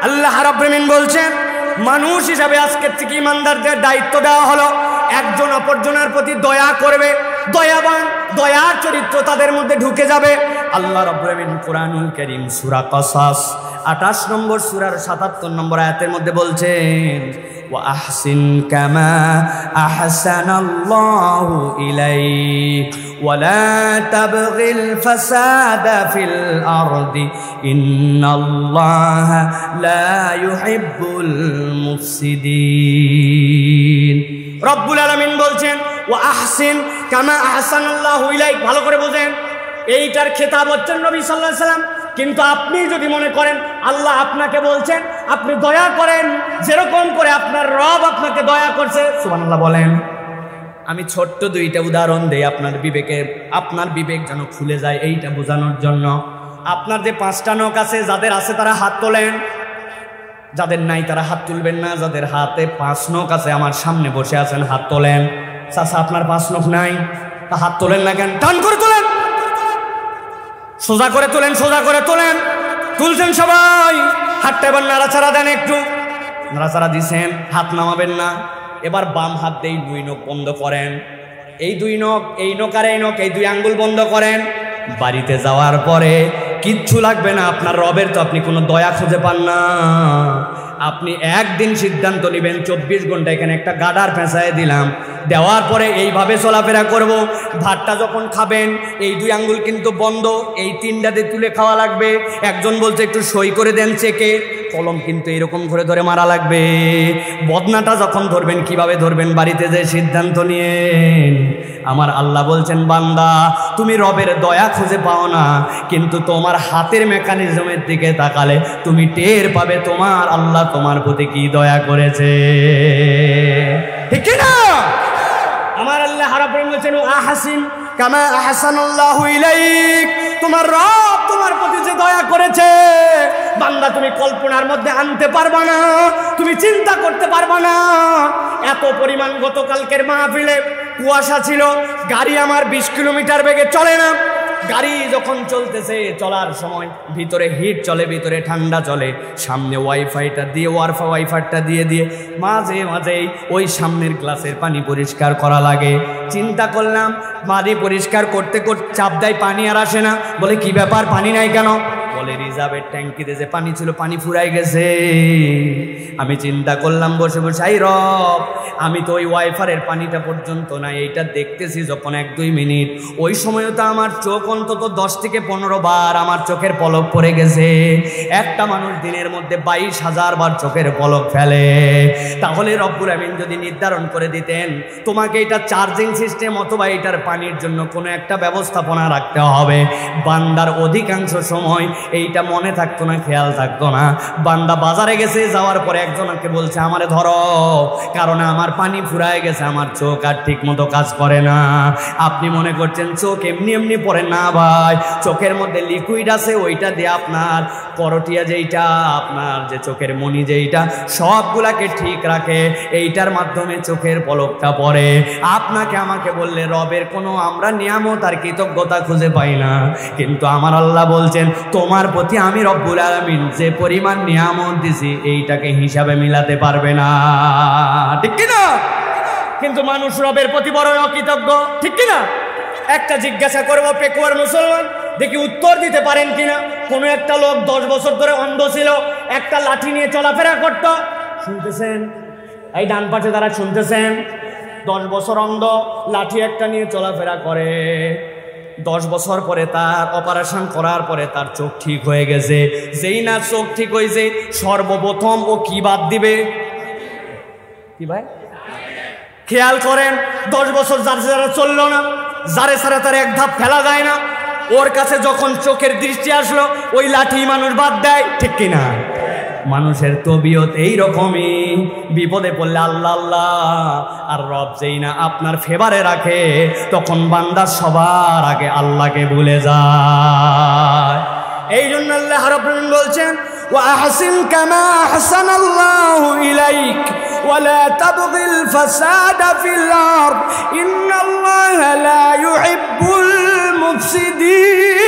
আল্লাহ রাব্বুল আলামিন বলছেন মানুষ হিসাবে আজকের থেকে ইমানদারদের দায়িত্ব দেওয়া হলো একজন অপরজনের প্রতি দয়া করবে, দয়াবান, দয়ার চরিত্র তাদের মধ্যে ঢুকে যাবে। আল্লাহ রাব্বুল আলামিন কুরআনুল কারীম সূরা কসাস 28 নম্বর সূরার 77 নম্বর আয়াতের মধ্যে বলছেন ওয়া আহসিন কামা আহসানাল্লাহু ইলাইক ওয়া লা তাবগিল ফাসাদা ফিল আরদি ইন্নাল্লাহা লা ইউহিব্বুল মুফসিদিন। রব্বুল আলামিন বলছেন ওয়া আহসিন কামা আহসানাল্লাহু ইলাইক। ভালো করে বোঝেন, এইটার খেতাব হচ্ছেন নবী সাল্লাল্লাহু আলাইহি ওয়াসাল্লাম। কিন্তু আপনি যদি মনে করেন আল্লাহ আপনাকে বলছেন আপনি দয়া করেন যেরকম করে আপনার রব আপনাকে দয়া করছে, সুবহানাল্লাহ বলেন। আমি ছোট্ট দুইটা উদাহরণ দেই আপনার বিবেক যেন খুলে যায় এইটা বোঝানোর জন্য। আপনার যে 5টা নখ আছে, যাদের আছে তারা হাত তোলেন, যাদের নাই তারা হাত তুলবেন না। যাদের হাতে 5 নখ আছে, আমার সামনে বসে আছেন, হাত তোলেন। চাচা আপনার 5 নখ নাই, তা হাত তোলেন না কেন? টান করে তোলেন, সোজা করে তোলেন, সোজা করে তোলেন। তুলছেন সবাই, হাতটা এবার নাড়াচাড়া দেন, একটু নাড়াচাড়া দিছেন, হাত নামাবেন না। এবার বাম হাত দিয়ে 2 নখ বন্ধ করেন, এই 2 নখ, এই নখ আর এই নখ, এই 2 আঙ্গুল বন্ধ করেন। বাড়িতে যাওয়ার পরে কিচ্ছু লাগবে না, আপনার রবের তো আপনি কোনো দয়া খুঁজে পান না। আপনি একদিন সিদ্ধান্ত নেবেন 24 ঘন্টা এখানে একটা গাডার পেঁচায় দিলাম, দেওয়ার পরে এইভাবে চলাফেরা করব। ভাতটা যখন খাবেন এই 2 আঙ্গুল কিন্তু বন্ধ, এই 3টাতে তুলে খাওয়া লাগবে। একজন বলছে একটু সই করে দেন চেকে, কলম কিন্তু এরকম করে ধরে মারা লাগবে। বদনাটা যখন ধরবেন কিভাবে ধরবেন, বাড়িতে যে সিদ্ধান্ত নিয়েন। আমার আল্লাহ বলছেন বান্দা তুমি রবের দয়া খুঁজে পাও না, কিন্তু তোমার হাতের মেকানিজমের দিকে তাকালে তুমি টের পাবে তোমার আল্লাহ তোমার প্রতি কি দয়া করেছে, ঠিক না? আমার আল্লাহ রাব্বুল আলামিন বলছেন আহসিন কামা আহসানাল্লাহু ইলাইক। তোমার রব তোমার প্রতি যে দয়া করেছে বান্দা তুমি কল্পনার মধ্যে আনতে পারবা না, তুমি চিন্তা করতে পারবা না। এত পরিমাণ গতকালকের মাহফিলে কুয়াশা ছিল, গাড়ি আমার 20 কিলোমিটার বেগে চলে না। গাড়ি যখন চলতেছে, চলার সময় ভিতরে হিট চলে, ভিতরে ঠান্ডা চলে, সামনে ওয়াইফাইটা দিয়ে ওয়াইফাইটা দিয়ে মাঝে মাঝেই ওই সামনের গ্লাসের পানি পরিষ্কার করা লাগে। চিন্তা করলাম পানি পরিষ্কার করতে করতে চাপ দেয়, পানি আর আসে না। বলে কি ব্যাপার, পানি নাই কেন? বলে রিজার্ভের ট্যাঙ্কিতে যে পানি ছিল পানি ফুরাই গেছে। আমি চিন্তা করলাম বসে বসে, আই রব আমি তো ওই ওয়াইফারের পানিটা পর্যন্ত না, এইটা দেখতেছি যখন 1-2 মিনিট, ওই সময়ও তো আমার চোখ অন্তত 10 থেকে 15 বার আমার চোখের পলক পড়ে গেছে। একটা মানুষ দিনের মধ্যে 22,000 বার চোখের পলক ফেলে। তাহলে রব্বুল আমিন যদি নির্ধারণ করে দিতেন তোমাকে এটা চার্জিং সিস্টেম অথবা এটার পানির জন্য কোনো একটা ব্যবস্থাপনা রাখতে হবে, বান্দার অধিকাংশ সময় এইটা মনে থাকতো না, খেয়াল থাকতো না। বান্দা বাজারে গেছে, যাওয়ার পরে একজনকে বলছে আমারে ধরো, কারণ আমার পানি ফুরায় গেছে, আমার চোখ আর ঠিক মতো কাজ করে না। আপনি মনে করছেন চোখ এমনি এমনি পড়ে না ভাই, চোখের মধ্যে লিকুইড আছে, ওইটা দিয়ে আপনার করটিয়া যেইটা, আপনার যে চোখের মনি যেইটা, সবগুলাকে ঠিক রাখে, এইটার মাধ্যমে চোখের পলকটা পড়ে। আপনাকে আমাকে বললে রবের কোনো আমরা নিয়ামত আর কৃতজ্ঞতা খুঁজে পাই না, কিন্তু আমার আল্লাহ বলছেন তোমার প্রতি আমি রব্বুল আলামিন যে পরিমাণ নিয়ামত দিছি এইটাকে হিসাবে মিলাতে পারবে না, ঠিক কিনা? কিন্তু মানুষ রবের প্রতি বড় অকৃতজ্ঞ, ঠিক কিনা? একটা জিজ্ঞাসা করবো পেকুয়ার মুসলমান, দেখি উত্তর দিতে পারেন কিনা। কোনো একটা লোক 10 বছর ধরে অন্ধ ছিল, একটা লাঠি নিয়ে চলাফেরা করত, শুনতেছেন? এই ডান পাশে তারা শুনতেছেন? 10 বছর অন্ধ, লাঠি একটা নিয়ে চলাফেরা করে। 10 বছর পরে তার অপারেশন করার পরে তার চোখ ঠিক হয়ে গেছে। যেই না চোখ ঠিক হয়েছে, সর্বপ্রথম ও কি বাদ দিবে? কি ভাই খেয়াল করেন, 10 বছর যারা চললো না, যারে ছাড়া তার এক ধাপ ফেলা যায় না, ওর কাছে যখন চোখের দৃষ্টি আসলো ওই লাঠি মানুষ বাদ দেয়, ঠিক কিনা? মানুষের তবিয়ত এইরকমই, বিপদে পড়লে আল্লাহ আল্লাহ আর রব যেই না আপনার ফেভারে রাখে, তখন বান্দা সবার আগে আল্লাহকে ভুলে যায়। এই জন্য আল্লাহ রাব্বুল আলামিন বলছেন ওয়া আহসিন কামা আহসানাল্লাহু ইলাইক ওয়া লা তাবগিল ফাসাদা ফিল আরদ ইন্নাল্লাহা লা ইউহিব্বুল মুফসিদিন।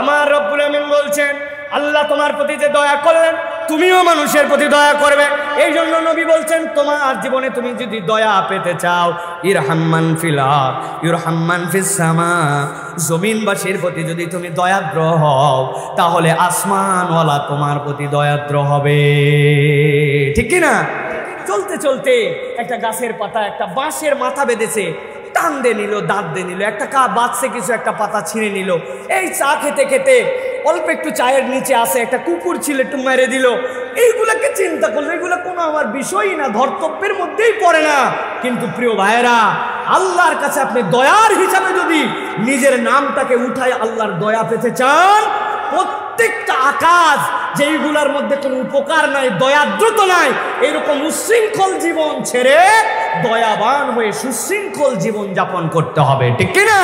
আমার বলছেন আল্লাহ তোমার প্রতি যে দয়া করলেন তুমিও মানুষের প্রতি দয়া করবে। এই জন্য নবী বলছেন তোমার জীবনে তুমি যদি দয়া পেতে চাও ইরহাম্মান ফিল আরদ ইরহাম্মান ফিস সামা, জমিনবাসীর প্রতি যদি তুমি দয়াদ্র হও তাহলে আসমানওয়ালা তোমার প্রতি দয়াদ্র হবে। ঠিক কি না? চলতে চলতে একটা গাছের পাতা একটা বাঁশের মাথা বেঁধেছে, টান দিয়ে নিল, দাঁত দিয়ে নিল, একটা বাঁচছে কিছু একটা পাতা ছিঁড়ে নিল। এই চা খেতে খেতে অল্প একটু চায়ের নিচে আসে একটা কুকুর ছিল, একটু মেরে দিল। এইগুলাকে চিন্তা করলো এগুলো কোনো আমার বিষয়ই না, ধর্তব্যের মধ্যেই পড়ে না। কিন্তু প্রিয় ভাইয়েরা, আল্লাহর কাছে আপনি দয়ার হিসাবে যদি নিজের নামটাকে উঠায় আল্লাহর দয়া পেতে চান, প্রত্যেকটা আকাশ যেইগুলার মধ্যে কোনো উপকার নাই, দয়াদ্রতা নাই, এরকম উশৃঙ্খল জীবন ছেড়ে দয়াবান হয়ে সুশৃঙ্খল জীবন যাপন করতে হবে। ঠিক কিনা?